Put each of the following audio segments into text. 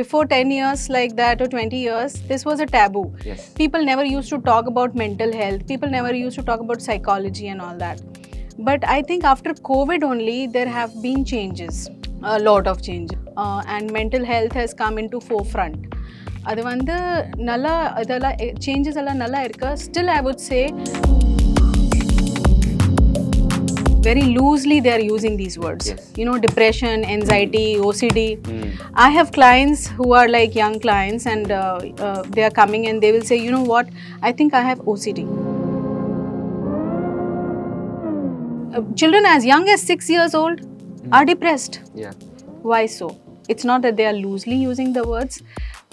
before 10 years like that or 20 years, this was a taboo. Yes. People never used to talk about mental health. People never used to talk about psychology and all that. But I think after COVID only, there have been changes, a lot of changes. And mental health has come into forefront. அது வந்து நல்லா இதெல்லாம் changes எல்லாம் நல்லா இருக்கு. Still I would say very loosely they are using these words. Yes. You know, depression, anxiety, OCD. I have clients who are like young clients and they are coming and they will say, you know what, I think I have OCD. Children as young as 6 years old are depressed. Yeah. Why so? It's not that they are loosely using the words,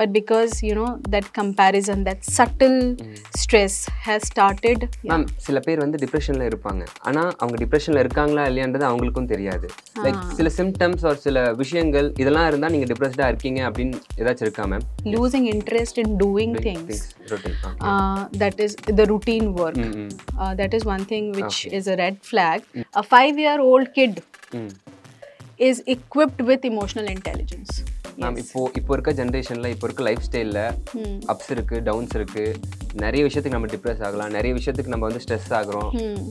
but because, you know, that comparison, that subtle stress has started. Ma'am சில பேர் வந்து டிப்ரெஷன்ல இருப்பாங்க, ஆனா அவங்க டிப்ரெஷன்ல இருக்காங்களா இல்லையான்றது அவங்களுக்கும் தெரியாது. லைக் சில சிம்டம்ஸ் ஆர் சில விஷயங்கள் இதெல்லாம் இருந்தா நீங்க டிப்ரெஸ்டா இருக்கீங்க அப்படின்னு ஏதாச்சும் இருக்கா ma'am? Losing interest in doing things. Routine. That is the routine work. That is one thing which is a red flag. A 5-year-old kid is equipped with emotional intelligence. Ma'am இப்போ இருக்க ஜென்ரேஷன்ல இப்போ இருக்க லைஃப் ஸ்டைல்ல ups இருக்கு, downs இருக்கு. நிறைய விஷயத்துக்கு நம்ம டிப்ரெஸ் ஆகலாம், நிறைய விஷயத்துக்கு நம்ம வந்து ஸ்ட்ரெஸ் ஆகுறோம்.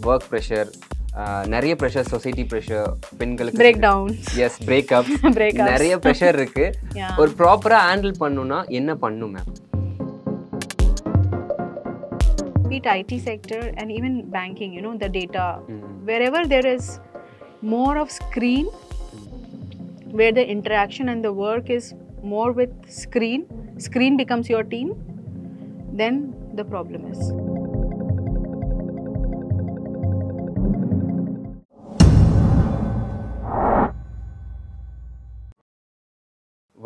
ஒர்க் ப்ரெஷர், நிறைய ப்ரெஷர், சொசைட்டி ப்ரெஷர், பெண்களுக்கு break downs. எஸ் பிரேக்அப், நிறைய ப்ரெஷர் இருக்கு. ஒரு ப்ராப்பரா ஹேண்டில் பண்ணனும்னா என்ன பண்ணணும் ma'am? Be it IT sector and even banking, you know, the data, wherever there is more of screen, where the interaction and the work is more with screen becomes your team, then the problem is.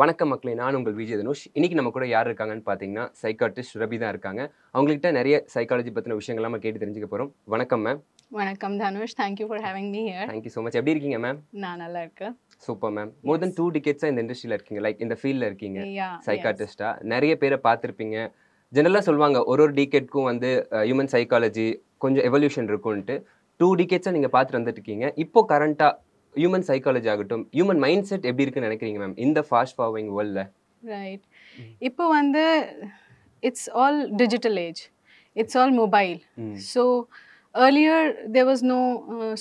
வணக்கம் மக்களே, நான் உங்கள் விஜய் தனுஷ். இன்னைக்கு நம்ம கூட யார் இருக்காங்கன்னு பார்த்தீங்கன்னா சைக்காட்ரிஸ்ட் ரபி தான் இருக்காங்க. அவங்ககிட்ட நிறைய சைக்காலஜி பற்றின விஷயங்கள் நம்ம கேட்டு தெரிஞ்சுக்க போகிறோம். வணக்கம் மேம். வணக்கம் Dhanush, thank you for having me here. Thank you so much. எப்படி இருக்கீங்க மேம்? நான் நல்லா இருக்கேன். Super ma'am. More than 2 decades இந்த இண்டஸ்ட்ரியில் இருக்கீங்க, லைக் இந்த ஃபீல்டில் இருக்கீங்க சைக்காட்ரிஸ்டா. நிறைய பேரை பார்த்துருப்பீங்க. ஜெனரலாக சொல்லுவாங்க ஒரு டிகேட்க்கும் வந்து ஹியூமன் சைக்காலஜி கொஞ்சம் எவல்யூஷன் இருக்கும்ன்ட்டு. 2 decades நீங்கள் பார்த்துட்டு வந்துட்டு இருக்கீங்க. இப்போ கரண்ட்டாக ஹியூமன் சைக்காலஜி ஆகட்டும், ஹியூமன் மைண்ட் செட் எப்படி இருக்குன்னு நினைக்கிறீங்க மேம் இந்த ஃபாஸ்ட் ஃபார்வர்டிங் வேர்ல்டில்? ரைட், இப்போ வந்து it's all digital age, it's all mobile. So earlier there was no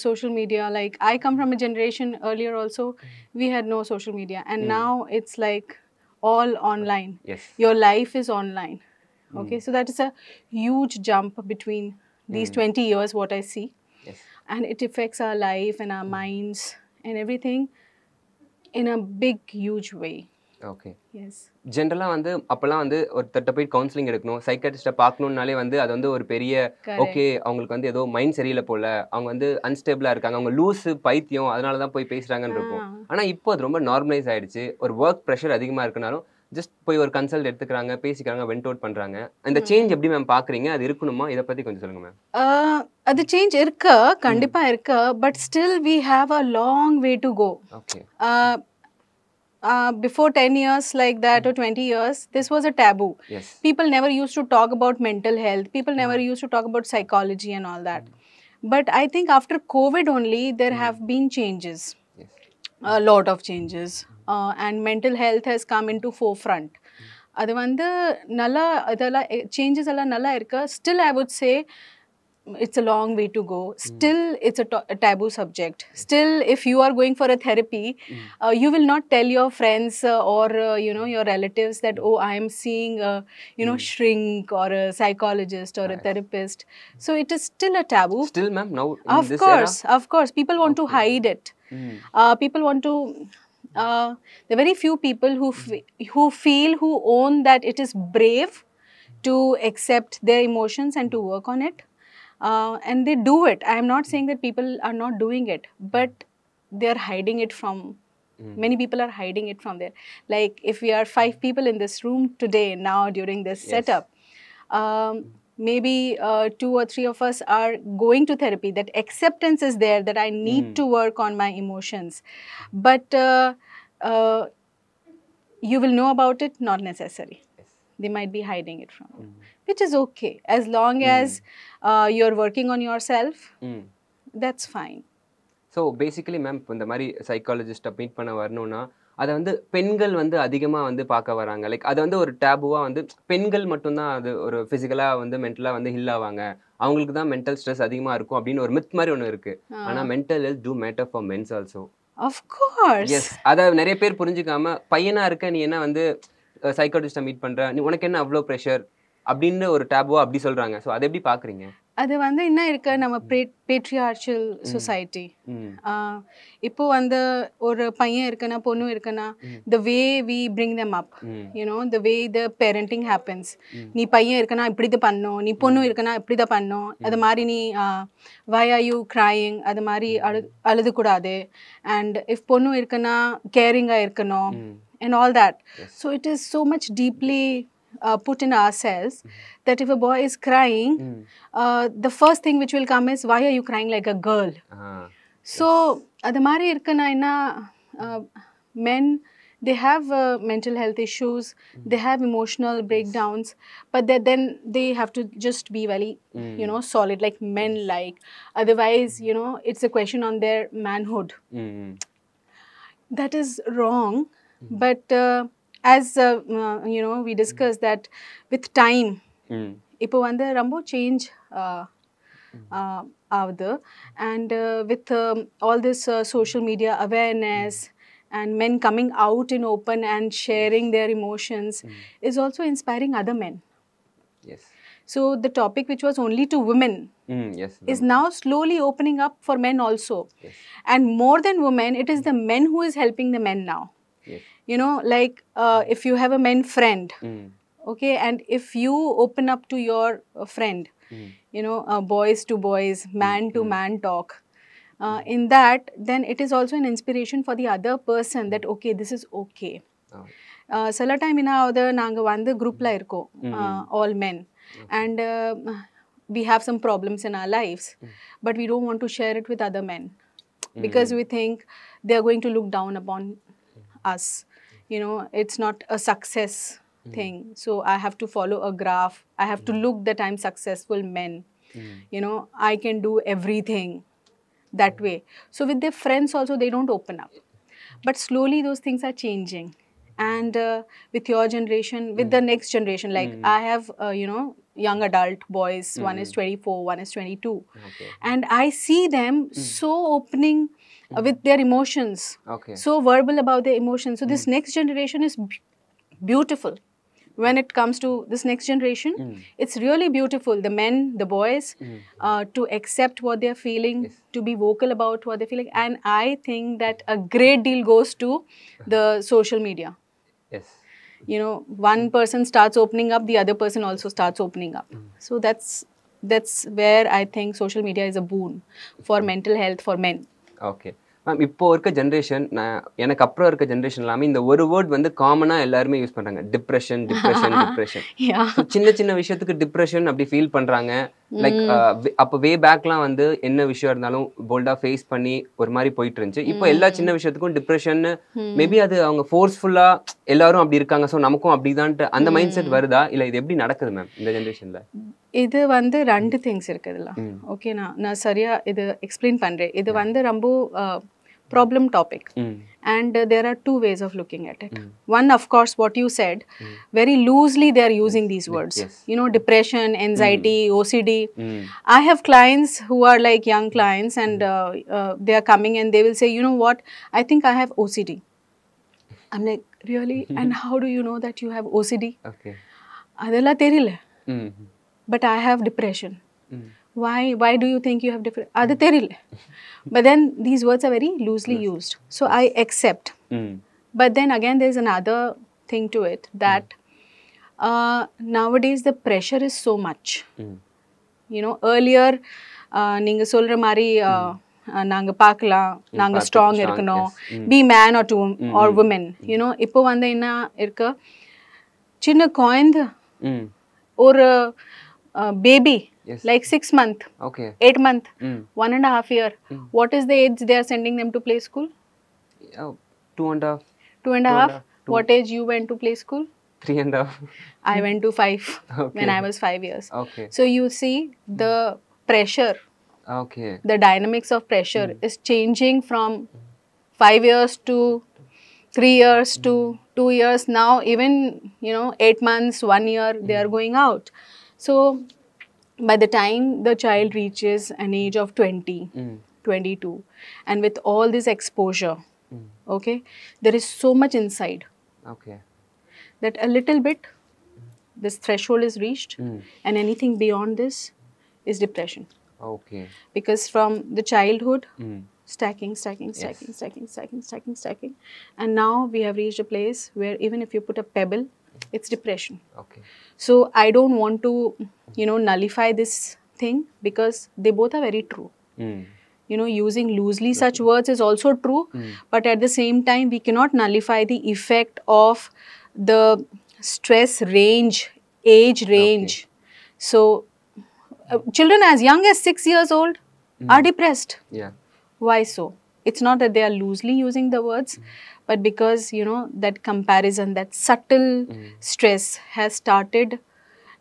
social media. Like I come from a generation earlier also we had no social media, and now it's like all online. Yes. Your life is online. Okay, so that is a huge jump between these 20 years what I see. Yes. And it affects our life and our minds and everything in a big huge way. Okay. Yes. ஜென்ரலாக வந்து அப்போல்லாம் வந்து ஒரு தட்ட போய் counselling எடுக்கணும், சைக்காட்ரிஸ்ட்டை பார்க்கணுன்னாலே வந்து அது வந்து ஒரு பெரிய ஓகே அவங்களுக்கு வந்து ஏதோ மைண்ட் சரியில்லை போல, அவங்க வந்து அன்ஸ்டேபிளாக இருக்காங்க, அவங்க லூஸு பைத்தியம் அதனால தான் போய் பேசுகிறாங்கன்னு இருக்கும். ஆனால் இப்போ அது ரொம்ப நார்மலைஸ் ஆகிடுச்சு. ஒரு ஒர்க் ப்ரெஷர் அதிகமாக இருக்குனாலும் ஜஸ்ட் போய் ஒரு கன்சல்ட் எடுத்துக்கிறாங்க, பேசிக்கிறாங்க, வென்ட் அவுட் பண்ணுறாங்க. இந்த சேஞ்ச் எப்படி மேம் பார்க்குறீங்க? அது இருக்கணுமா? இதை பற்றி கொஞ்சம் சொல்லுங்கள் மேம். அது சேஞ்ச் இருக்கு, கண்டிப்பாக இருக்கு. But still we have a long way to go. Okay. Before 10 years like that or 20 years, this was a taboo. Yes. People never used to talk about mental health. People never used to talk about psychology and all that. But I think after COVID only, there have been changes. Yes. A lot of changes. And mental health has come into forefront. அது வந்து நல்லா இதெல்லாம் changes எல்லாம் நல்லா இருக்கு. Still I would say it's a long way to go. Still it's a taboo subject. Still if you are going for a therapy, you will not tell your friends or you know, your relatives that oh, I am seeing a you know, shrink or a psychologist or a therapist. So it is still a taboo. Still ma'am, now in of this course era? of course people want to hide it. People want to there are very few people who own that it is brave to accept their emotions and to work on it. And they do it. I am not saying that people are not doing it, but they are hiding it from, many people are hiding it from there. Like if we are 5 people in this room today, now during this setup, maybe 2 or 3 of us are going to therapy. That acceptance is there, that I need to work on my emotions. But you will know about it, not necessary. They might be hiding it from you, which is okay. As long as you're working on yourself, that's fine. So basically ma'am இப்போ இந்த மாதிரி சைக்காலஜிஸ்ட்டை meet பண்ண வரணும்னா அதை வந்து பெண்கள் வந்து அதிகமாக வந்து பார்க்க வராங்க. லைக் அது வந்து ஒரு டேபுவாக வந்து பெண்கள் மட்டும்தான் அது ஒரு ஃபிசிக்கலாக வந்து மென்டலாக வந்து ஹில் ஆவாங்க, அவங்களுக்கு தான் மென்டல் ஸ்ட்ரெஸ் அதிகமாக இருக்கும் அப்படின்னு ஒரு மித் மாதிரி ஒன்று இருக்கு. ஆனால் mental health do matter for men's also. Of course. Yes, அதை நிறைய பேர் புரிஞ்சுக்காம பையனா இருக்க நீ என்ன வந்து சைக்காட்டிஸ்ட்டை மீட் பண்ற, நீ உனக்கு என்ன அவ்வளோ ப்ரெஷர் அப்படின்னு ஒரு டேபுவா அப்படி சொல்றாங்க. ஸோ அதை எப்படி பார்க்குறீங்க? அது வந்து என்ன இருக்கு, நம்ம பேட்ரியார்ச்சல் சொசைட்டி. இப்போ வந்து ஒரு பையன் இருக்குன்னா பொண்ணு இருக்குன்னா the way we bring them up, you know, the way the parenting happens. நீ பையன் இருக்குன்னா இப்படி தான் பண்ணணும், நீ பொண்ணு இருக்குன்னா இப்படி தான் பண்ணணும், அது மாதிரி நீ why are you crying அது மாதிரி அழுதுக்கூடாது, and if பொண்ணு இருக்குன்னா கேரிங்காக இருக்கணும் and all that. So it is so much deeply put in ourselves that if a boy is crying, the first thing which will come is, why are you crying like a girl? So அது மாதிரி இருக்குன்னா என்ன, men, they have mental health issues, they have emotional breakdowns, but then they have to just be very you know, solid like men, like otherwise you know it's a question on their manhood. That is wrong. But as you know, we discussed that with time இப்போ வந்து ரொம்ப change ஆகுது, and with all this social media awareness and men coming out in open and sharing their emotions is also inspiring other men. Yes. So the topic which was only to women yes, is now slowly opening up for men also. Yes. And more than women, it is the men who is helping the men now. Yes. You know, like if you have a men friend, okay, and if you open up to your friend, you know, boys to boys, man to man talk, in that, then it is also an inspiration for the other person that okay, this is okay. சில time என்ன ஆகுது, நாங்கள் வந்து குரூப்பில் இருக்கோம், all men, and we have some problems in our lives, but we don't want to share it with other men because we think they are going to look down upon us. You know, it's not a success thing, so I have to follow a graph, I have to look that I'm successful men, you know, I can do everything that way. So with their friends also they don't open up, but slowly those things are changing. And with your generation, with the next generation, like I have you know, young adult boys, one is 24, one is 22, and I see them so opening with their emotions, so verbal about their emotions. So this next generation is beautiful. When it comes to this next generation, it's really beautiful, the men, the boys, to accept what they're feeling, to be vocal about what they're feeling. And I think that a great deal goes to the social media. Yes. You know, one person starts opening up, the other person also starts opening up. So that's where I think social media is a boon for mental health for men. Okay ma'am, இப்போ இருக்க generation, எனக்கு அப்புறம் இருக்க generation எல்லாமே இந்த ஒரு word வந்து காமனாக எல்லாருமே யூஸ் பண்ணுறாங்க, டிப்ரெஷன் டிப்ரெஷன் டிப்ரெஷன். சின்ன சின்ன விஷயத்துக்கு டிப்ரெஷன் அப்படி ஃபீல் பண்ணுறாங்க. லைக் அப்போ வே பேக்லாம் வந்து என்ன விஷயம் இருந்தாலும் போல்டாக ஃபேஸ் பண்ணி ஒரு மாதிரி போயிட்டு இருந்துச்சு. இப்போ எல்லா சின்ன விஷயத்துக்கும் டிப்ரெஷன், மேபி அது அவங்க ஃபோர்ஸ்ஃபுல்லாக எல்லாரும் அப்படி இருக்காங்க, ஸோ நமக்கும் அப்படிதான்ட்டு அந்த மைண்ட் செட் வருதா, இல்லை இது எப்படி நடக்குது மேம் இந்த ஜென்ரேஷனில்? இது வந்து ரெண்டு திங்ஸ் இருக்குதுல்ல. ஓகே, நான் சரியா இது எக்ஸ்பிளைன் பண்றேன். இது வந்து ரொம்ப problem topic, and there are two ways of looking at it. One, of course, what you said, very loosely they are using these words. You know, depression, anxiety, OCD. I have clients who are like young clients, and they are coming and they will say, you know what, I think I have OCD. I'm like, really? And how do you know that you have OCD? Okay. Adella theriyala. But I have depression. Why do you think you have depression? Adu theriyala. But then these words are very loosely used. So I accept. But then again, there's another thing to it, that nowadays the pressure is so much. You know, earlier, நீங்க சொல்ற மாதிரி நாங்க பார்க்கலாம், நாங்க strong இருக்கணும், be man or woman. You know, இப்போ வந்து என்ன இருக்கு, சின்ன குழந்தை, ஒரு baby, like 6 months, 8 months, 1.5 years. What is the age they are sending them to play school? 2.5. 2.5. What age you went to play school? 3.5. I went to 5 when I was 5 years. So you see the pressure, the dynamics of pressure is changing from 5 years to 3 years to 2 years, now even 8 months, 1 year, they are going out. So by the time the child reaches an age of 20, 22, and with all this exposure, okay, there is so much inside, okay, that a little bit this threshold is reached, and anything beyond this is depression. okay, Because from the childhood, stacking, and now we have reached a place where even if you put a pebble, it's depression. okay, So I don't want to nullify this thing, because they both are very true. Using loosely such words is also true, but at the same time we cannot nullify the effect of the stress range, age range. So children as young as 6 years old are depressed. yeah, Why so? It's not that they are loosely using the words, but because that comparison, that subtle stress has started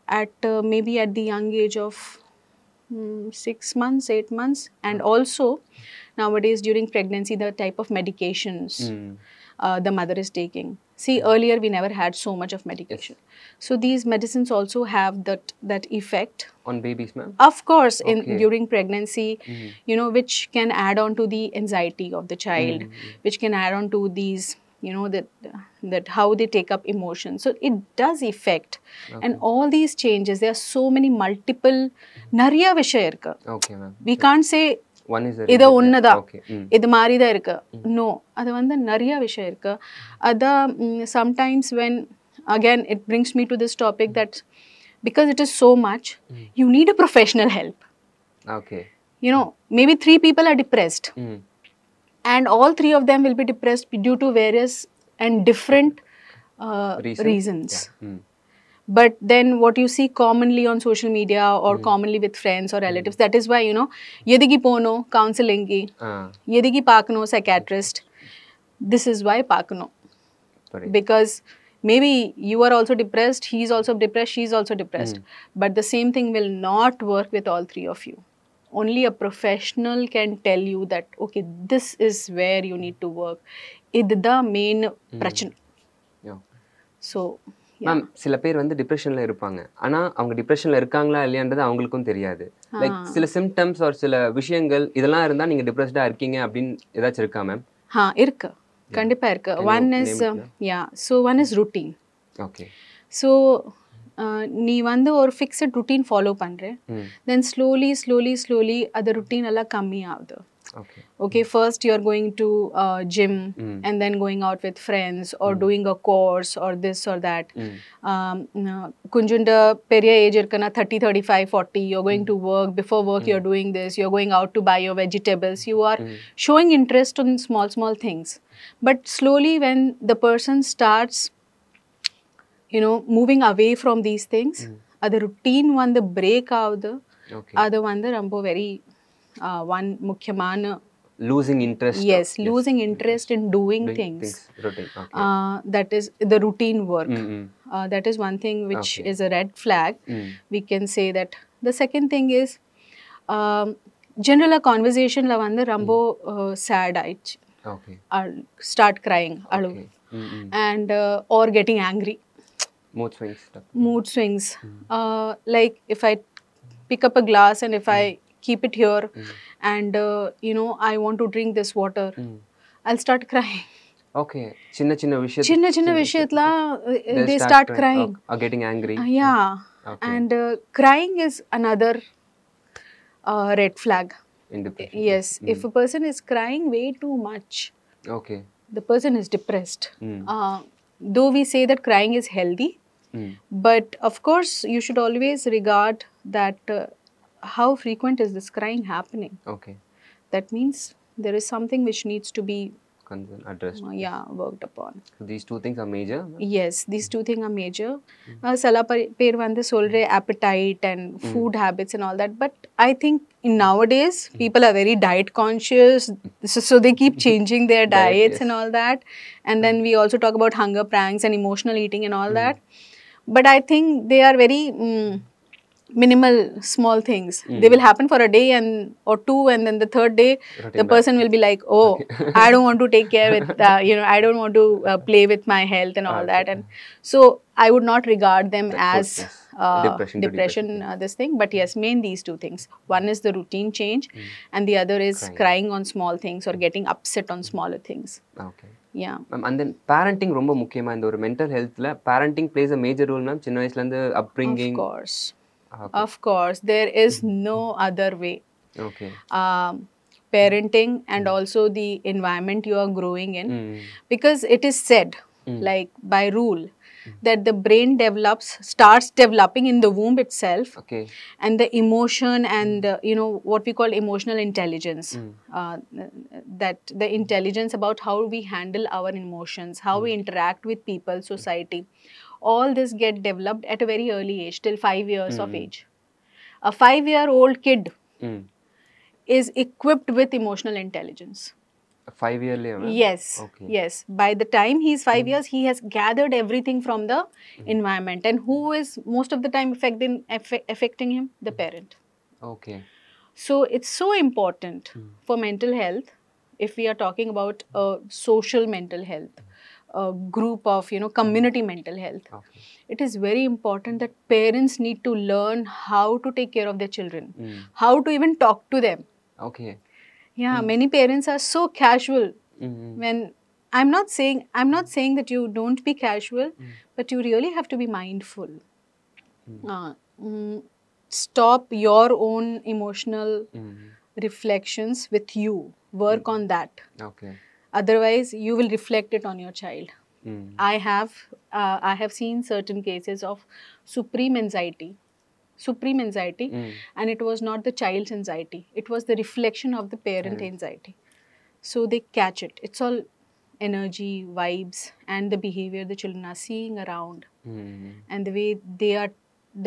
at maybe at the young age of 6 months, 8 months, and also nowadays during pregnancy, the type of medications the mother is taking. See, earlier we never had so much of medication. So these medicines also have that effect on babies, ma'am. Of course, during pregnancy, which can add on to the anxiety of the child, which can add on to these, that how they take up emotions. So it does affect, and all these changes. There are so many multiple nariya vishaya irukku. Okay, ma'am. We can't say one is இது ஒண்ணுதா இது மாதிரி தான் இருக்கு. No, அது வந்து நிறைய விஷயம் இருக்கு. அதான் sometimes when again it brings me to this topic that because it is so much, you need a professional help. Okay. Maybe 3 people are depressed, and all 3 of them will be depressed due to various and different reasons. Yeah. But then what you see commonly on social media or commonly with friends or relatives, that is why, yedigi pono counseling ki, yedigi pakno psychiatrist. This is why pakno. Because maybe you are also depressed, he is also depressed, she is also depressed. But the same thing will not work with all 3 of you. Only a professional can tell you that, okay, this is where you need to work. It's the main prachana. So, ma'am சில பேர் வந்து டிப்ரெஷன்ல இருப்பாங்க, ஆனா அவங்க டிப்ரெஷன்ல இருக்காங்களா இல்லையான்றது அவங்களுக்கும் தெரியாது. லைக் சில சிம்டம்ஸ் ஒரு சில விஷயங்கள் இதெல்லாம் இருந்தா நீங்க டிப்ரெஸ்டா இருக்கீங்க அப்படின்னு ஏதாச்சும் இருக்கா மேம்? இருக்கு, கண்டிப்பா இருக்கு. One is routine. Okay. So நீ வந்து ஒரு ஃபிக்ஸட் routine ஃபாலோ பண்ற, then slowly அந்த routine எல்லாம் கம்மி ஆகுது. Okay, first you are going to gym and then going out with friends or doing a course or this or that. Kunjunda periya age irkana 30, 35, 40, you're going to work. Before work you're doing this, you're going out to buy your vegetables. You are showing interest in small things. But slowly when the person starts moving away from these things, the routine one the break avudhu, adu vandu romba very one mukyamana losing interest. Yes, losing interest in doing things. Routine. Okay. That is the routine work. That is one thing which is a red flag. We can say that. The second thing is general conversation la vandu romba sad aichu. Okay. Start crying, alu, and or getting angry. Mood swings. Like if I pick up a glass and if I keep it here and I want to drink this water, I'll start crying. Okay. Chinna vishayatla they start crying or getting angry. Yeah. Okay. And crying is another red flag in depression. Yes. If a person is crying way too much, okay, the person is depressed. Though we say that crying is healthy, but of course you should always regard that how frequent is this crying happening. Okay. That means there is something which needs to be addressed. Worked upon. So these 2 things are major? Yes, these 2 things are major. Sala per vandu solre appetite and food habits and all that, but I think in nowadays people are very diet conscious, so they keep changing their diets and all that. And then we also talk about hunger pranks and emotional eating and all that. But I think they are very minimal small things. They will happen for a day or two, and then the third day the person will be like, oh, I don't want to take care with I don't want to play with my health and all that. And so I would not regard them as depression, this thing. But yes, main these two things. One is the routine change, and the other is crying on small things or getting upset on smaller things. Okay. Yeah. And then parenting ரொம்ப முக்கியமா இந்த ஒரு mental healthல parenting plays a major role ma'am. சின்ன வயசுல இருந்து upbringing. Of course. Okay. Of course, there is no other way. Okay. Parenting and also the environment you are growing in, because it is said, like by rule, that the brain starts developing in the womb itself. Okay. And the emotion and what we call emotional intelligence, that the intelligence about how we handle our emotions, how we interact with people, society, all this get developed at a very early age, till 5 years of age. A 5-year-old kid is equipped with emotional intelligence. 5 yearly? Yes. Okay. Yes. By the time he is 5 years, he has gathered everything from the environment. And who is most of the time affecting him? The parent. Okay. So it's so important for mental health, if we are talking about social mental health, a group of community mental health. Okay. It is very important that parents need to learn how to take care of their children, how to even talk to them. Okay. Yeah, many parents are so casual. When I'm not saying that you don't be casual, but you really have to be mindful. Stop your own emotional reflections with you. Work on that. Okay. Otherwise, you will reflect it on your child. I have seen certain cases of supreme anxiety, and it was not the child's anxiety. It was the reflection of the parent anxiety. So they catch it. It's all energy, vibes, and the behavior the children are seeing around, and the way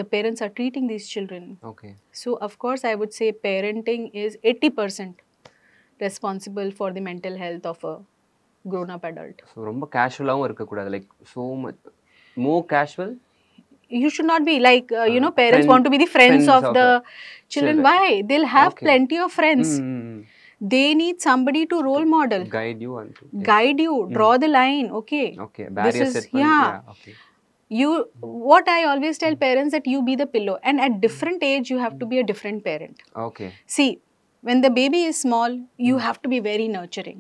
the parents are treating these children. Okay. So of course, I would say parenting is 80% responsible for the mental health of a grown-up adult. So ரொம்ப casual-ஆவும் இருக்கக்கூடாது, like so much more casual. You should not be like parents want to be the friends of the children. Why? They'll have plenty of friends. They need somebody to role model, guide you, draw the line. Okay, barrier set. Okay. What I always tell parents, that you be the pillow, and at different age you have to be a different parent. Okay. See, when the baby is small, you have to be very nurturing.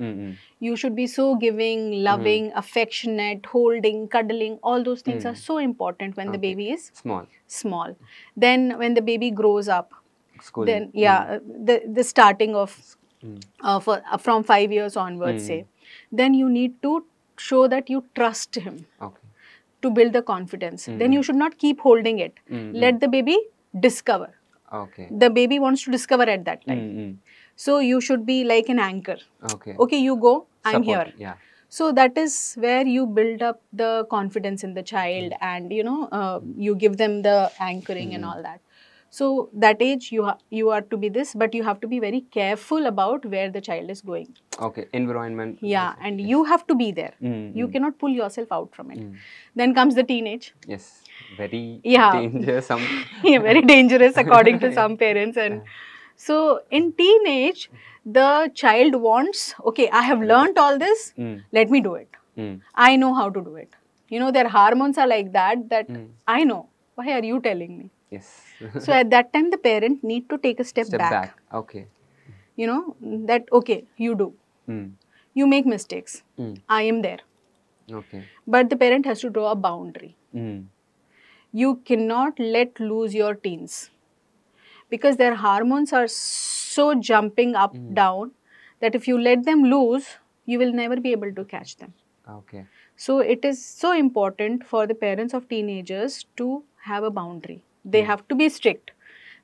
You should be so giving, loving, affectionate, holding, cuddling. All those things are so important when the baby is small. Then when the baby grows up, schooling. Then the starting of from 5 years onwards, say, then you need to show that you trust him. Okay. To build the confidence. Then you should not keep holding it. Let the baby discover. Okay. The baby wants to discover at that time. So you should be like an anchor. Okay, you go, I'm here. Yeah. So that is where you build up the confidence in the child, and you give them the anchoring and all that. So that age you are to be this, but you have to be very careful about where the child is going. Okay, environment. Yeah, and you have to be there. You cannot pull yourself out from it. Then comes the teenage. Yes, very dangerous. Very dangerous according to some parents. And so in teenage, the child wants, okay, I have learnt all this, let me do it. I know how to do it. Their hormones are like that I know. Why are you telling me? Yes. So at that time, the parent need to take a step back. Okay. That, okay, you do. You make mistakes. I am there. Okay. But the parent has to draw a boundary. You cannot let loose your teens, because their hormones are so jumping up, down, that if you let them loose, you will never be able to catch them. Okay. So it is so important for the parents of teenagers to have a boundary. They have to be strict.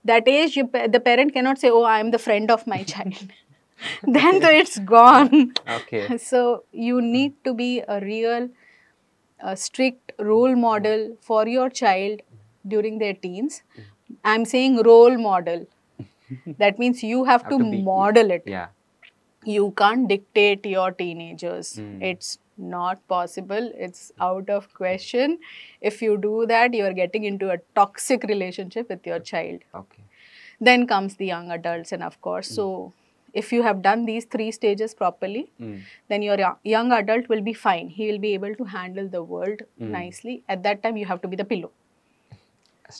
That age, the parent cannot say, oh, I am the friend of my child. Then it's gone. Okay. So you need to be a real strict role model for your child during their teens. I'm saying role model. That means you have to model it. Yeah. You can't dictate your teenagers. It's not possible. It's out of question. If you do that, you are getting into a toxic relationship with your child. Okay. Then comes the young adults, and of course, so if you have done these 3 stages properly, then your young adult will be fine. He will be able to handle the world nicely. At that time, you have to be the pillow.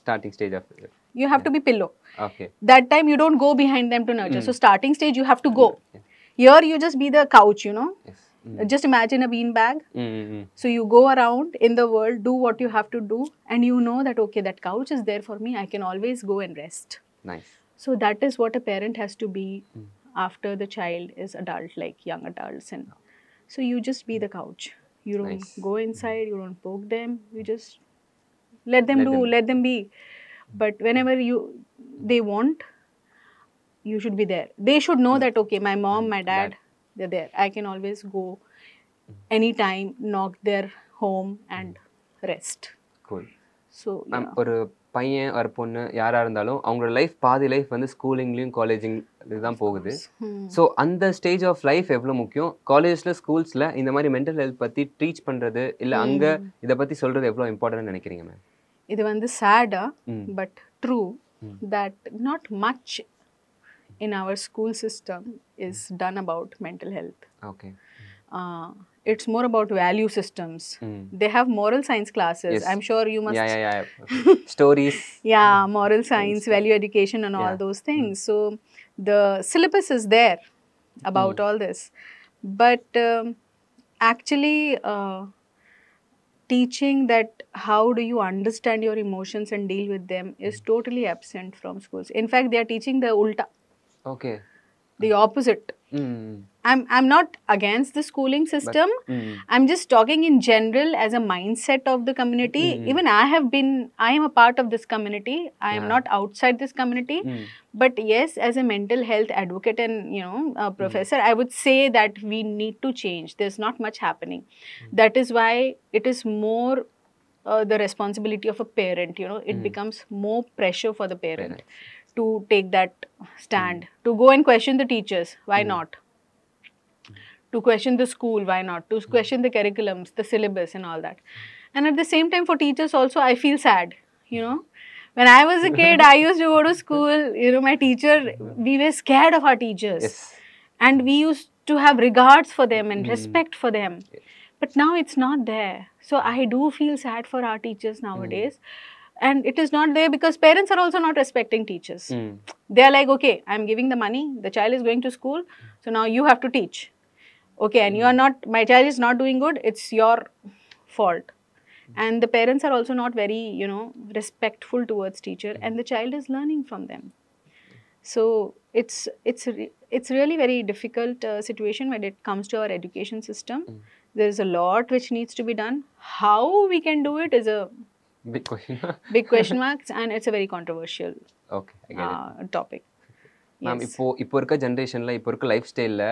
Starting stage of it. You have to be pillow. Okay. That time, you don't go behind them to nurture. So starting stage, you have to go. Here, you just be the couch, you know. Yes. Just imagine a bean bag. So you go around in the world, do what you have to do, and you know that, okay, that couch is there for me. I can always go and rest. Nice. So that is what a parent has to be after the child is adult, like young adults. And so you just be the couch. You don't go inside, you don't poke them. You just let them let them be. But whenever they want, you should be there. They should know that, okay, my mom, my dad, they're there. I can always go anytime, knock their home and rest. Cool. So, ஒரு பையன் ஒரு பொண்ணு யாரா இருந்தாலும் அவங்களோட life பாதி life வந்து ஸ்கூலிங்லயும் காலேஜிங்ல தான் போகுது. ஸோ அந்த ஸ்டேஜ் ஆஃப் லைஃப் எவ்வளோ முக்கியம்? காலேஜ்ல ஸ்கூல்ஸ்ல இந்த மாதிரி மென்டல் ஹெல்த் பத்தி டீச் பண்றது இல்ல அங்க இதை பத்தி சொல்றது எவ்வளோ இம்பார்ட்டன்ட் நினைக்கிறீங்க மேம்? இது வந்து சேடா but true that not much in our school system is done about mental health. Okay. It's more about value systems. They have moral science classes. Yes. I'm sure you must. Yeah. Stories. Yeah, moral science, value education, and all those things. So the syllabus is there about all this, but actually. Teaching that how do you understand your emotions and deal with them is totally absent from schools. In fact, they are teaching the ulta. Okay. The opposite. I'm not against the schooling system. But, I'm just talking in general as a mindset of the community. Even I am a part of this community. I am not outside this community. But yes, as a mental health advocate and, you know, a professor, I would say that we need to change. There's not much happening. That is why it is more the responsibility of a parent, you know. It becomes more pressure for the parent to take that stand, to go and question the teachers. Why not? To question the school. Why not? To question the curriculums, the syllabus and all that. And at the same time, for teachers also, I feel sad, you know. When I was a kid, I used to go to school, you know, my teacher, we were scared of our teachers. Yes. And we used to have regards for them and respect for them. But now it's not there. So I do feel sad for our teachers nowadays. And it is not there because parents are also not respecting teachers. They are like, okay, I'm giving the money, the child is going to school, so now you have to teach. Okay, and you are not, my child is not doing good, it's your fault. And the parents are also not very, you know, respectful towards teacher, and the child is learning from them. So it's really very difficult situation when it comes to our education system. There's a lot which needs to be done. How we can do it is a big question marks, and it's a very controversial topic. Ma'am இப்போ இருக்க ஜென்ரேஷன்ல இப்போ இருக்க life ஸ்டைல்ல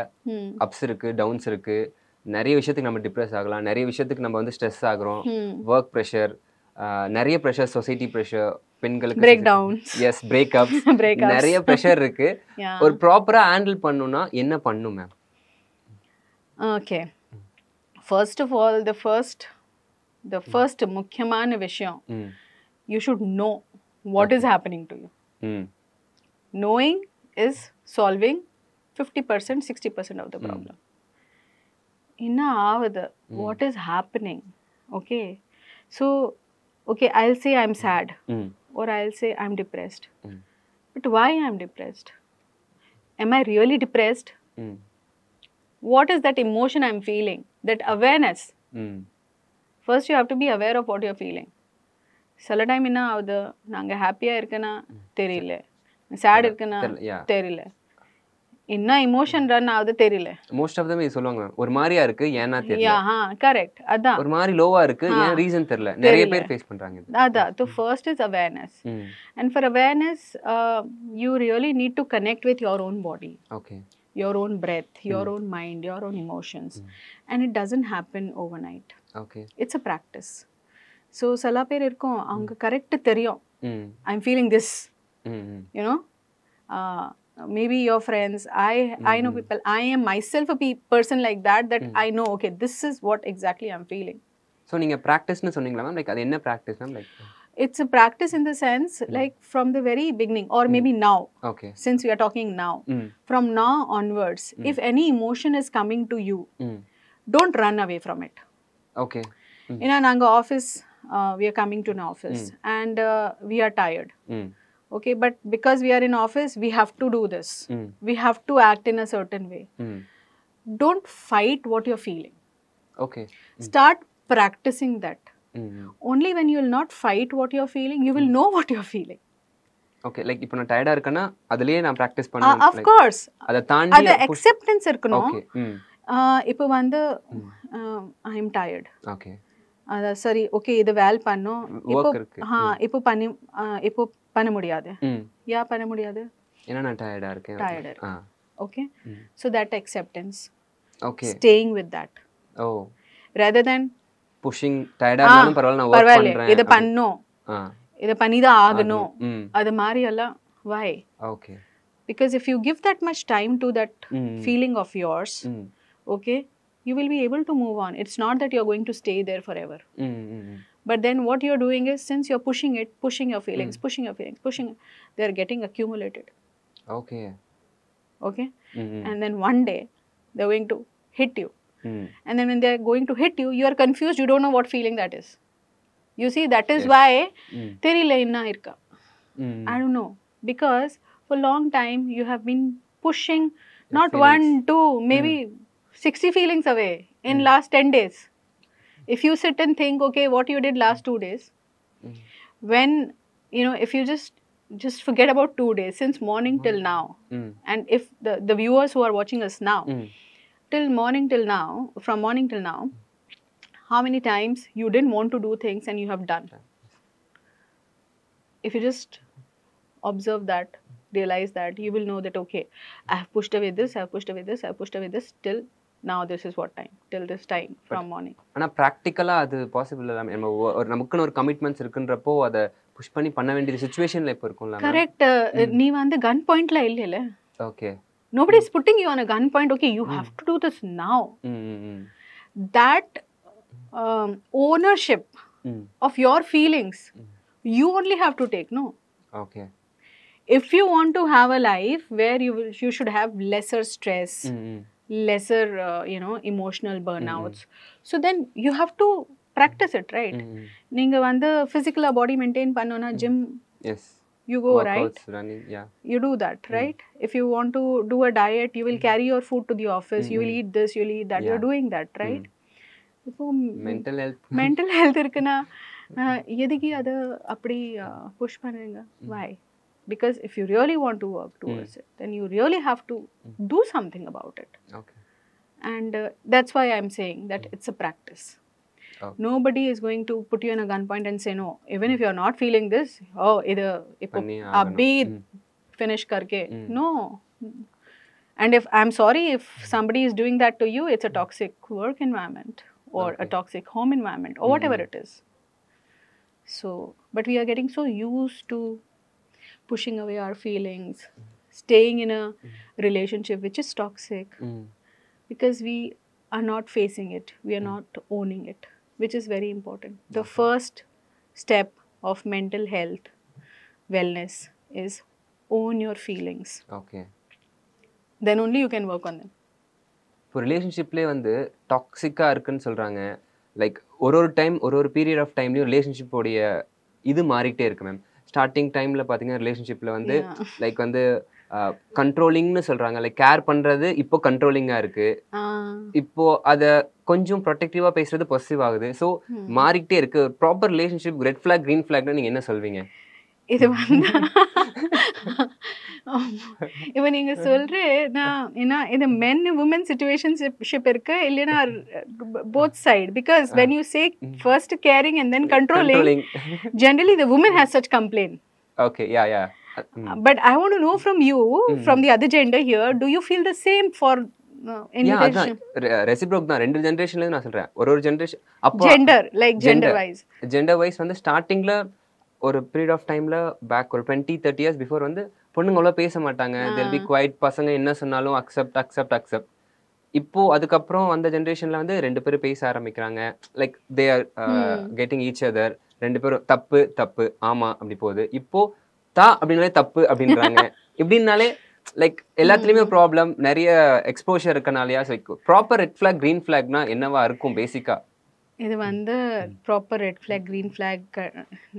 ups இருக்கு, downs இருக்கு. நிறைய விஷயத்துக்கு நம்ம டிப்ரெஸ் ஆகலாம், நிறைய விஷயத்துக்கு நம்ம வந்து ஸ்ட்ரெஸ் ஆகுறோம். ஒர்க் ப்ரெஷர், நிறைய ப்ரெஷர், சொசைட்டி ப்ரெஷர், பெண்களுக்கு பிரேக் டவுன்ஸ், எஸ் பிரேக்அப்ஸ், நிறைய ப்ரெஷர் இருக்கு. ஒரு ப்ராப்பரா ஹேண்டில் பண்ணனும்னா என்ன பண்ணனும் ma'am? Okay, first of all the first முக்கியமான விஷயம், you should know what is happening to you. Knowing is solving 50%, 60% of the problem. Inna avada, what is happening? Okay, so okay, I'll say I'm sad, or I'll say I'm depressed. But why I'm depressed? Am I really depressed? What is that emotion I'm feeling? That awareness. First, you have to be aware of what you're feeling. சில time என்ன ஆகுது, நாங்கள் ஹாப்பியாக இருக்குன்னா தெரியல, chat இருக்குன்னா தெரியல, என்ன இமோஷன் ரன் ஆகுது தெரியல. மோஸ்ட் ஆஃப் தம் இது சொல்லுவாங்க, ஒரு மாதிரியா இருக்கு ஏன்னா தெரியல. கரெக்ட், அதான் ஒரு மாதிரி லோவா இருக்கு, ஏன் ரீசன் தெரியல. நிறைய பேர் ஃபேஸ் பண்றாங்க இது. அதான். So first is awareness. And for awareness, you really need to connect with your own body. Okay. Your own breath, your own mind, your own emotions. And it doesn't happen overnight. Okay. It's a practice. So சில பேர் இருக்கும், அவங்க correct தெரியும், I'm feeling this, you know, maybe your friends. I know people. I am myself a person like that I know, okay, this is what exactly I'm feeling. So நீங்க practice-னு சொன்னீங்களா ma'am? Like அது என்ன practice ma'am? Like It's a practice in the sense, like from the very beginning, or maybe now. Okay. Since we are talking now, from now onwards, if any emotion is coming to you, don't run away from it. Okay. In our office, we are coming to an office, and we are tired. Okay, but because we are in office, we have to do this. We have to act in a certain way. Don't fight what you're feeling. Okay. Start practicing that. Only when you will not fight what you're feeling, you will know what you're feeling. Okay, like இப்போ நான் டயர்டா இருக்கேனா அதுலயே நான் practice பண்ணனும். Of course. அத தாண்டி அது acceptance இருக்கணும். Okay. இப்போ வந்து I am tired. Okay. அத சரி, ஓகே, இது வேல் பண்ணோம். இப்போ இப்போ பண்ண முடியாது. ஏன் பண்ண முடியாது? ஏன்னா நான் டயர்டா இருக்கேன். Okay. So that acceptance. Okay. Staying with that. Oh. Rather than pushing டயர்டா இருந்தாலும் பரவாயில்லை நான் வர்க் பண்றேன். இத பண்ணனும். இத பண்ணி தான் ஆகணும். அது மாதிரி எல்லாம் why? Okay. Because if you give that much time to that feeling of yours, okay, you will be able to move on. It's not that you're going to stay there forever. But then what you're doing is, since you're pushing your feelings, they're getting accumulated. Okay. Okay? And then one day, they're going to hit you. And then when they're going to hit you, you are confused, you don't know what feeling that is. You see, that is why, theriyala enna irka. I don't know. Because for a long time, you have been pushing, not feelings. 1, 2, maybe 60 feelings away in last 10 days. If you sit and think, okay, what you did last 2 days, when, if you just forget about 2 days, since morning till now, and if the viewers who are watching us now, from morning till now, how many times you didn't want to do things and you have done? If you just observe that, realize that, you will know that, okay, I have pushed away this, till now this is what time, till this time from morning. ஆனா பிராக்டிகலா அது possible இல்ல. நமக்குன்னு ஒரு commitments இருக்குன்றப்போ அத push பண்ணி பண்ண வேண்டிய சிச்சுவேஷன்ல இப்ப இருக்கும்ல. கரெக்ட். நீ வந்து கன் பாயிண்ட்ல இல்லல. Okay. Nobody is putting you on a gun point, okay, you have to do this now. That ownership of your feelings, you only have to take, no? Okay. If you want to have a life where you should have lesser stress, lesser emotional burnouts, so then you have to practice it, right? Ninga vanda physical body maintain pannona, gym, yes, you go, workouts, right? Running, yeah, you do that, right? If you want to do a diet, you will carry your food to the office, you will eat this, you will eat that, you're doing that, right? mental health irukna ediki adu appadi push pannunga. Why? Because if you really want to work towards it, then you really have to do something about it. Okay. And that's why I'm saying that it's a practice. Okay. Nobody is going to put you in a gunpoint and say no. Even if you're not feeling this, idu ipo abhi finish karke. No. And if I'm sorry, if somebody is doing that to you, it's a toxic work environment or a toxic home environment or whatever it is. So, but we are getting so used to pushing away our feelings, staying in a relationship which is toxic, because we are not facing it, we are not owning it, which is very important. The first step of mental health wellness is own your feelings. Okay. Then only you can work on them. இப்போ ரிலேஷன்ஷிப்லேயே வந்து டாக்ஸிக்காக இருக்குன்னு சொல்கிறாங்க. Like ஒரு time ஒரு period of டைம்லேயும் ரிலேஷன்ஷிப்போடைய இது மாறிக்கிட்டே இருக்கு மேம். ஸ்டார்டிங் டைமில் பார்த்தீங்கன்னா ரிலேஷன்ஷிப்பில் வந்து லைக் வந்து கண்ட்ரோலிங்னு சொல்கிறாங்க. லைக் கேர் பண்ணுறது இப்போ கண்ட்ரோலிங்காக இருக்குது. இப்போ அதை கொஞ்சம் ப்ரொடெக்டிவாக பேசுறது பொசிட்டிவ் ஆகுது. ஸோ மாறிக்கிட்டே இருக்கு. Proper relationship red flag green ஃப்ளாக்னு நீங்கள் என்ன சொல்வீங்க? இது வந்து இப்போ நீங்க சொல்ற இது men women situationship இருக்கு இல்லனா both side, because when you say first caring and then controlling, generally the woman has such complaint. Okay, yeah. But I want to know from you, from the other gender here, do you feel the same for invitation? ரெசிப்ரோக் தான். ரெண்டு ஜெனரேஷன்ல நான் சொல்றேன். ஒரு generation அப்போ gender wise வந்து ஸ்டார்டிங்ல ஒரு period of டைம்ல பேக் ஒரு 20-30 இயர்ஸ் பிஃபோர் வந்து பொண்ணுங்க அவ்வளோ பேச மாட்டாங்க, they'll be quiet, பசங்க என்ன சொன்னாலும் அக்செப்ட். இப்போ அதுக்கப்புறம் அந்த ஜென்ரேஷன்ல வந்து 2 பேரும் பேச ஆரம்பிக்கிறாங்க, like they are getting each other, 2 பேரும் தப்பு ஆமா அப்படி போகுது. இப்போ அப்படின்னாலே தப்பு அப்படின்றாங்க. இப்படின்னாலே லைக் எல்லாத்துலயுமே ப்ராப்ளம், நிறைய எக்ஸ்போஷர் இருக்கனாலயா? ப்ராப்பர் ரெட் ஃபிளாக் கிரீன் ஃபிளாக்னா என்னவா இருக்கும் பேசிக்கா? இது வந்து proper red flag green flag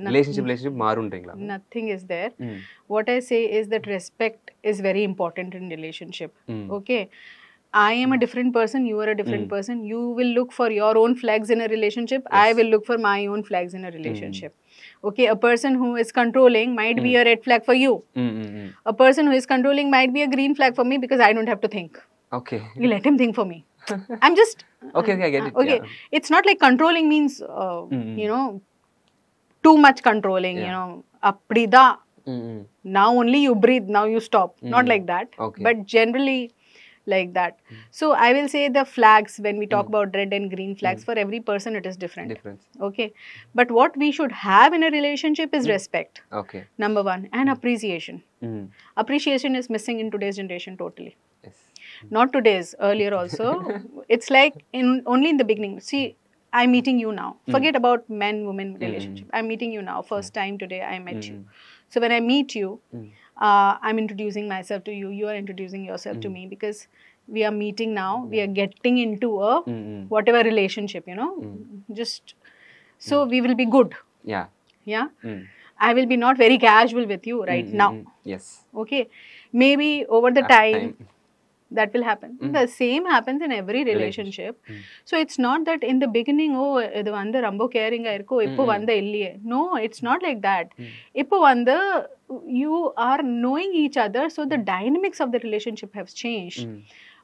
relationship மாறுன்றீங்களா? nothing is there. What I say is that respect is very important in relationship. Okay, I am a different person, you are a different person. You will look for your own flags in a relationship, I will look for my own flags in a relationship. Okay, a person who is controlling might be a red flag for you. A person who is controlling might be a green flag for me, because I don't have to think. Okay, You let him think for me. I'm just okay, I get it. Okay, it's not like controlling means you know, too much controlling, you know, aprida now only you breathe, now you stop, not like that. Okay. But generally like that. So I will say the flags, when we talk about red and green flags, for every person it is different. Okay, but what we should have in a relationship is respect. Okay, Number one, and appreciation. Appreciation is missing in today's generation totally. yes. Not today's, earlier also. It's like only in the beginning. See, I'm meeting you now. Forget about men-woman relationship. I'm meeting you now. First time today I met you. So when I meet you, I'm introducing myself to you. You are introducing yourself to me, because we are meeting now. We are getting into a whatever relationship, you know. Just so we will be good. Yeah. I will be not very casual with you right now. Yes. Okay. Maybe over the time that will happen. The same happens in every relationship. So it's not that in the beginning, oh, idu vanda romba caring ah irukko, ippo vanda illiye. No, it's not like that. Ippo vanda you are knowing each other, so the dynamics of the relationship have changed.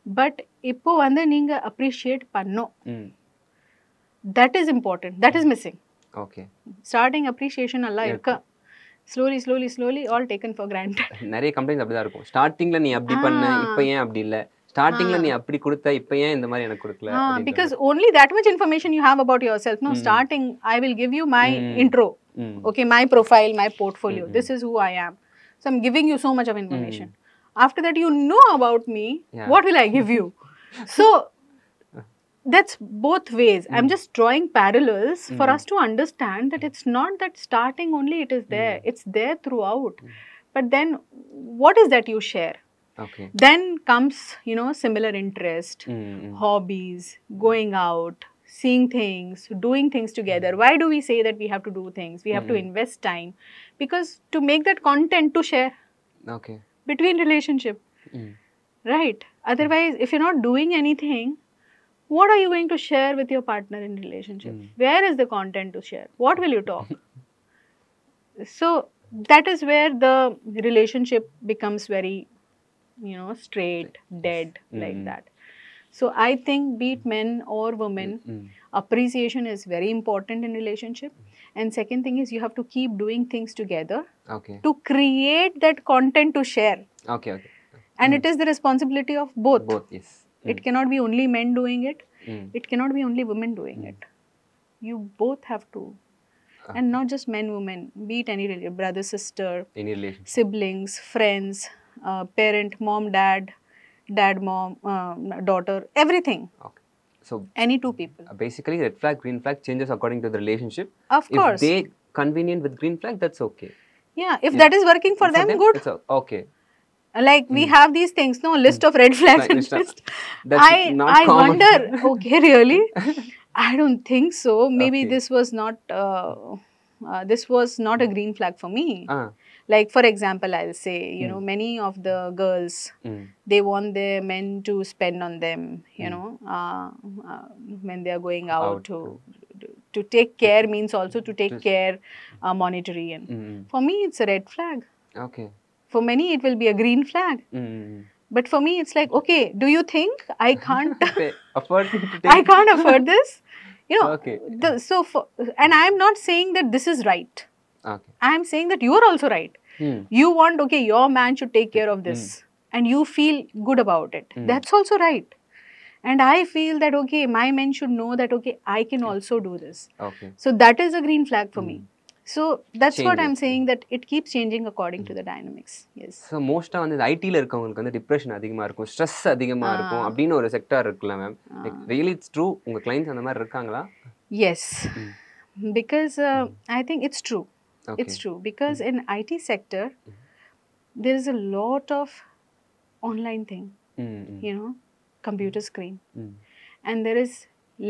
But ippo vanda neenga appreciate panno. That is important. That is missing. Okay. Starting appreciation alla irukka. Slowly all taken for granted. நிறைய complaints அப்படிதான் இருக்கும். ஸ்டார்டிங்ல நீ அப்படி பண்ண, இப்போ ஏன் அப்படி இல்ல, ஸ்டார்டிங்ல நீ அப்படி கொடுத்த, இப்போ ஏன் இந்த மாதிரி எனக்கு கொடுக்கல. Because only that much information you have about yourself. No, starting I will give you my intro. Okay, my profile, my portfolio. This is who I am. So I'm giving you so much of information. After that, you know about me. What will I give you? So that's both ways. I'm just drawing parallels for us to understand that it's not that starting only it is there. It's there throughout. But then what is that you share? Okay. Then comes, you know, similar interest, hobbies, going out, seeing things, doing things together. Why do we say that we have to do things? We have to invest time. Because to make that content to share. Okay. Between relationship. Right. Otherwise, if you're not doing anything, what are you going to share with your partner in relationship? Where is the content to share? What will you talk? So that is where the relationship becomes very, you know, straight, dead, like that. So I think, be it men or women, appreciation is very important in relationship. And second thing is, you have to keep doing things together. Okay. To create that content to share. Okay. And it is the responsibility of both. Yes. It cannot be only men doing it. It cannot be only women doing it. You both have to. And not just men, women. Be it any relationship, brother, sister, Any relationship. siblings, friends, parent, mom, dad, mom, daughter, everything. Okay. So Any two people. Basically, red flag, green flag changes according to the relationship. Of course. If they convenient with green flag, that's okay. Yeah. If that is working for them, good. It's okay. Like we have these things, no, list of red flags and list. That's not I common. wonder, okay, really? I don't think so. Maybe Okay. this was not a green flag for me. Like, for example, I'll say, you know, many of the girls, they want their men to spend on them, you know, when they are going out to take care means also to take care monetary. And for me, it's a red flag. Okay. For many, it will be a green flag. But for me, it's like, okay, do you think I can't afford to take? I can't afford this? You know, Okay. and I'm not saying that this is right. Okay. I'm saying that you are also right. You want, okay, your man should take care of this. And you feel good about it. That's also right. And I feel that, okay, my men should know that, okay, I can also do this. Okay. So that is a green flag for me. So that's what I'm Changes. saying, that it keeps changing according to the dynamics. Yes. So மோஸ்ட்டாக வந்து இந்த ஐடியில் இருக்கவங்களுக்கு வந்து depression அதிகமாக இருக்கும், stress அதிகமாக இருக்கும் அப்படின்னு ஒரு செக்டார் இருக்குல்ல ma'am. Like really it's true? உங்கள் கிளைண்ட்ஸ் அந்த மாதிரி இருக்காங்களா? Yes. Because I think it's true. It's true because in IT sector there is a lot of online thing, you know, computer screen, and there is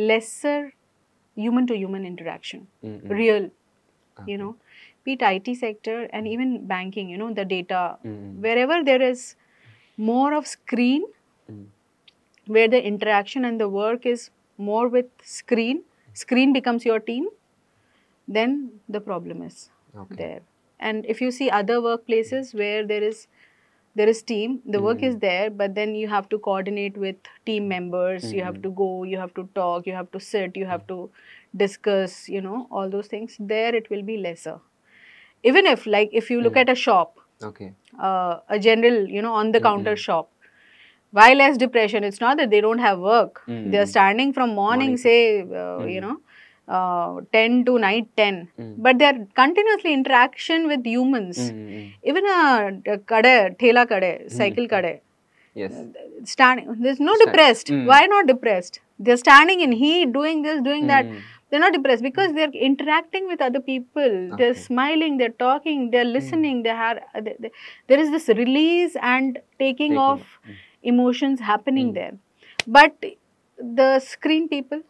lesser human to human interaction, real, you know, be it IT sector and even banking, you know, the data, wherever there is more of screen, where the interaction and the work is more with screen becomes your team, then the problem is there. And if you see other workplaces where there is team, the work is there, but then you have to coordinate with team members, you have to go, you have to talk, you have to sit, you have to discuss, you know, all those things. There it will be lesser. Even if, like, if you look at a shop, a general, you know, on the counter shop, why less depression? It's not that they don't have work. They are standing from morning. Say, you know, 10 to night 10, but they are continuously interaction with humans. Even a thela kade, cycle kade, standing, there's no depressed. Why not depressed? They're standing in heat, doing this, doing that. They're not depressed because they're interacting with other people. They're smiling, they're talking, they're listening. There is this release and taking of emotions happening there. But the screen people,